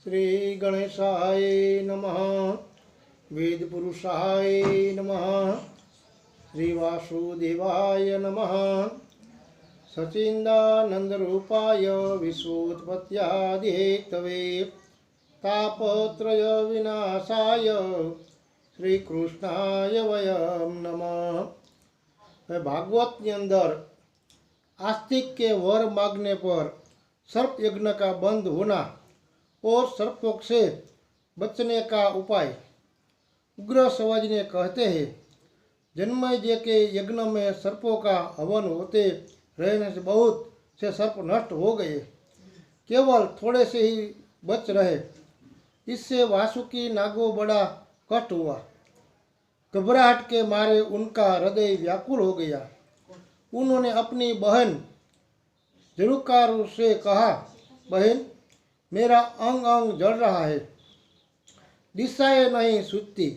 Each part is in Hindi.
श्री गणेशाय नमः। वेद पुरुषाय नमः। श्री वासुदेवाय नमः। सचिंदानंद रूपाय विश्वोत्पत्त्यादिहेतवे तापत्रय विनाशाय श्री कृष्णाय वयम नमः। भागवत के अंदर आस्तिक के वर मांगने पर सर्प यज्ञ का बंद होना और सर्पों से बचने का उपाय उग्र सवाज ने कहते हैं, जन्मेजय के यज्ञ में सर्पों का हवन होते रहने से बहुत से सर्प नष्ट हो गए, केवल थोड़े से ही बच रहे। इससे वासुकी नागो बड़ा कष्ट हुआ। घबराहट के मारे उनका हृदय व्याकुल हो गया। उन्होंने अपनी बहन जरुकारु से कहा, बहन, मेरा अंग अंग जल रहा है, दिशाएं नहीं सूझती,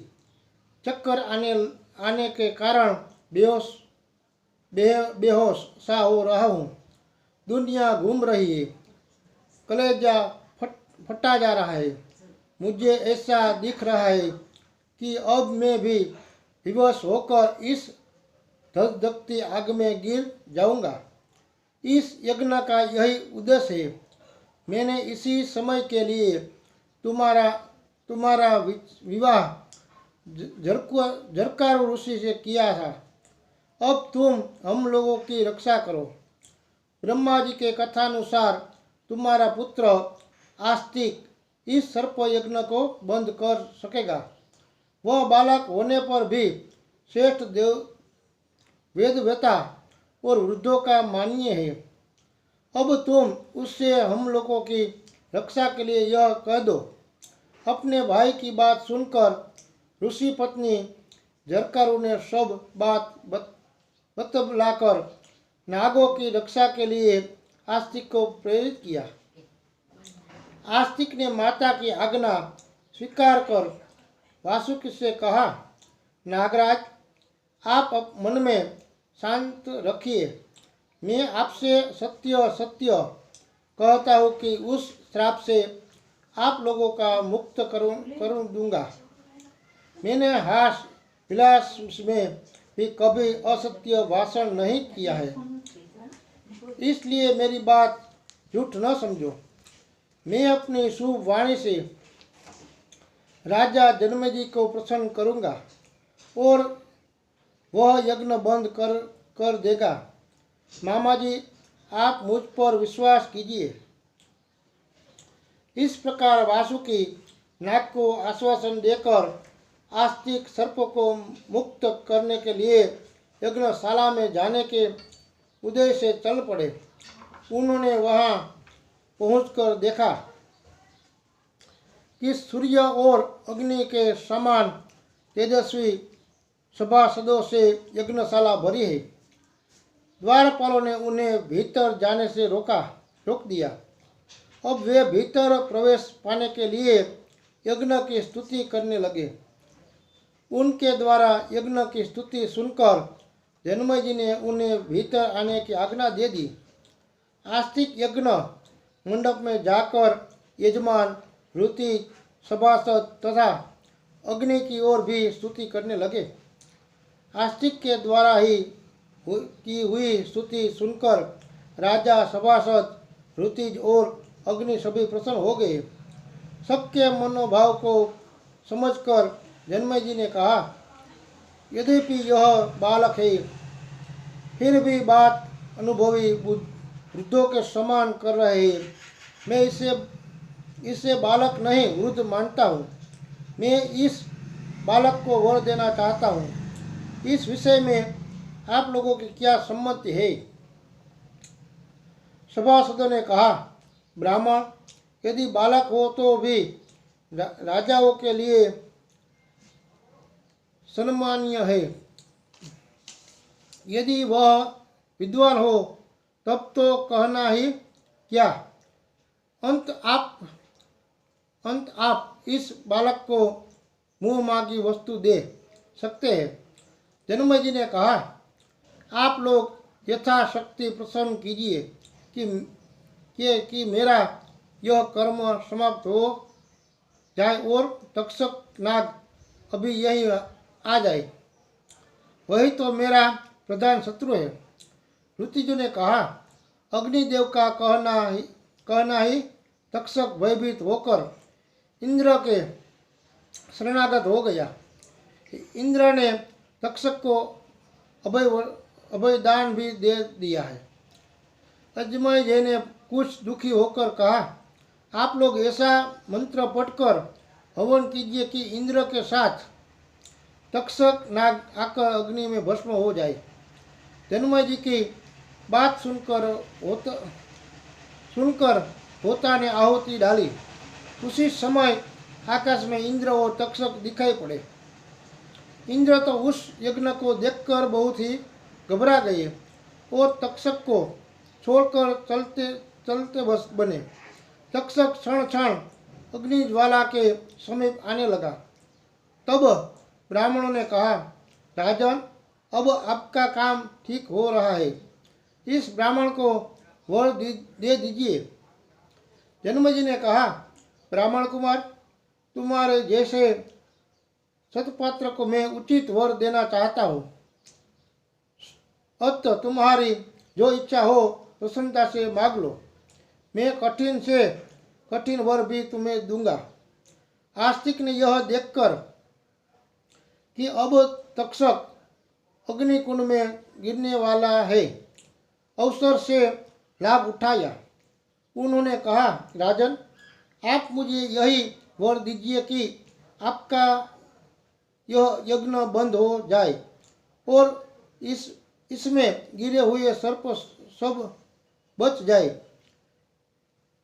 चक्कर आने के कारण बेहोश सा हो रहा हूँ, दुनिया घूम रही है, कलेजा फटा जा रहा है। मुझे ऐसा दिख रहा है कि अब मैं भी विवश होकर इस धधकती आग में गिर जाऊंगा। इस यज्ञ का यही उद्देश्य है। मैंने इसी समय के लिए तुम्हारा विवाह झरकारु ऋषि से किया था। अब तुम हम लोगों की रक्षा करो। ब्रह्मा जी के कथानुसार तुम्हारा पुत्र आस्तिक इस सर्प यज्ञ को बंद कर सकेगा। वह बालक होने पर भी श्रेष्ठ वेदवेता और वृद्धों का माननीय है। अब तुम उससे हम लोगों की रक्षा के लिए यह कह दो। अपने भाई की बात सुनकर ऋषि पत्नी झरकारु ने सब बात बतलाकर नागों की रक्षा के लिए आस्तिक को प्रेरित किया। आस्तिक ने माता की आज्ञा स्वीकार कर वासुकी से कहा, नागराज, आप मन में शांत रखिए। मैं आपसे सत्य सत्य कहता हूँ कि उस श्राप से आप लोगों का मुक्त कर दूंगा। मैंने हास विलास में भी कभी असत्य भाषण नहीं किया है, इसलिए मेरी बात झूठ न समझो। मैं अपनी शुभ वाणी से राजा जन्मेजय को प्रसन्न करूंगा और वह यज्ञ बंद कर देगा। मामा जी, आप मुझ पर विश्वास कीजिए। इस प्रकार वासुकी नाग को आश्वासन देकर आस्तिक सर्प को मुक्त करने के लिए यज्ञशाला में जाने के उद्देश्य से चल पड़े। उन्होंने वहां पहुंचकर देखा कि सूर्य और अग्नि के समान तेजस्वी सभासदों से यज्ञशाला भरी है। द्वारपालों ने उन्हें भीतर जाने से रोक दिया। अब वे भीतर प्रवेश पाने के लिए यज्ञ की स्तुति करने लगे। उनके द्वारा यज्ञ की स्तुति सुनकर जन्मेजय ने उन्हें भीतर आने की आज्ञा दे दी। आस्तिक यज्ञ मंडप में जाकर यजमान, ऋतिज, सभासद तथा अग्नि की ओर भी स्तुति करने लगे। आस्तिक के द्वारा ही की हुई स्तुति सुनकर राजा, सभासद, ऋतिज और अग्नि सभी प्रसन्न हो गए। सबके मनोभाव को समझकर जन्मेजय ने कहा, यद्यपि यह बालक है, फिर भी बात अनुभवी वृद्धों के समान कर रहे हैं। मैं इसे बालक नहीं वृद्ध मानता हूँ। मैं इस बालक को वर देना चाहता हूँ। इस विषय में आप लोगों की क्या सम्मति है? सभासदों ने कहा, ब्राह्मण, यदि बालक हो तो भी राजाओं के लिए सम्मानीय है। यदि वह विद्वान हो तब तो कहना ही क्या। अंत आप इस बालक को मुंह मांगी वस्तु दे सकते हैं। जन्मेजय ने कहा, आप लोग यथाशक्ति प्रसन्न कीजिए कि मेरा यह कर्म समाप्त हो जाए और तक्षक नाग अभी यही आ जाए, वही तो मेरा प्रधान शत्रु है। ऋतुजु ने कहा, अग्निदेव का कहना ही तक्षक भयभीत होकर इंद्र के शरणागत हो गया। इंद्र ने तक्षक को अभय दान भी दे दिया है। अजमय जी ने कुछ दुखी होकर कहा, आप लोग ऐसा मंत्र पढ़कर हवन कीजिए कि इंद्र के साथ तक्षक नाग आकर अग्नि में भस्म हो जाए। जन्मय जी की बात सुनकर होता ने आहुति डाली। उसी समय आकाश में इंद्र और तक्षक दिखाई पड़े। इंद्र तो उस यज्ञ को देखकर बहुत ही घबरा गए और तक्षक को छोड़कर चलते बस बने। तक्षक क्षण क्षण अग्नि ज्वाला के समीप आने लगा। तब ब्राह्मणों ने कहा, राजन, अब आपका काम ठीक हो रहा है, इस ब्राह्मण को वर दे दीजिए। जन्मजी ने कहा, ब्राह्मण कुमार, तुम्हारे जैसे सतपात्र को मैं उचित वर देना चाहता हूँ। अतः तुम्हारी जो इच्छा हो प्रसन्नता से मांग लो, मैं कठिन से कठिन वर भी तुम्हें दूंगा। आस्तिक ने यह देखकर कि अब तक्षक अग्निकुंड में गिरने वाला है, अवसर से लाभ उठाया। उन्होंने कहा, राजन, आप मुझे यही वर दीजिए कि आपका यह यज्ञ बंद हो जाए और इसमें गिरे हुए सर्प सब बच जाए।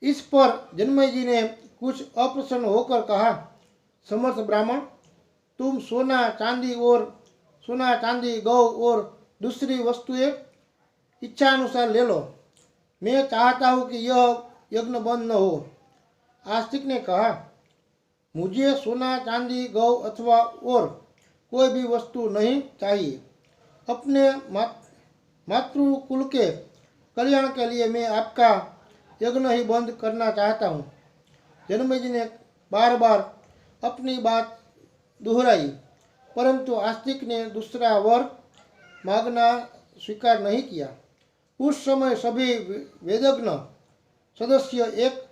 इस पर जन्मय जी ने कुछ अप्रसन्न होकर कहा, समर्थ ब्राह्मण, तुम सोना चांदी गौ और दूसरी वस्तुएं इच्छानुसार ले लो, मैं चाहता हूँ कि यह यज्ञ बंद न हो। आस्तिक ने कहा, मुझे सोना चांदी गौ अथवा और कोई भी वस्तु नहीं चाहिए। अपने मातृकुल के कल्याण के लिए मैं आपका यज्ञ ही बंद करना चाहता हूँ। जन्मय जी ने बार बार अपनी बात दोहराई, परंतु आस्तिक ने दूसरा वर मांगना स्वीकार नहीं किया। उस समय सभी वेदज्ञ सदस्य एक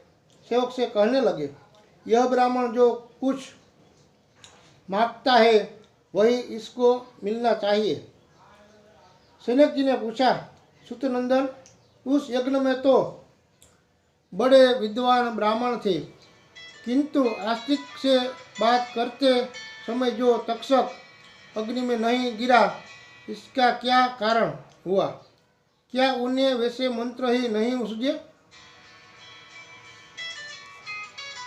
सेवक से कहने लगे, यह ब्राह्मण जो कुछ मांगता है वही इसको मिलना चाहिए। सनक जी ने पूछा, सुतनंदन, उस यज्ञ में तो बड़े विद्वान ब्राह्मण थे, किंतु आस्तिक से बात करते समय जो तक्षक अग्नि में नहीं गिरा, इसका क्या कारण हुआ? क्या उन्हें वैसे मंत्र ही नहीं सूझे?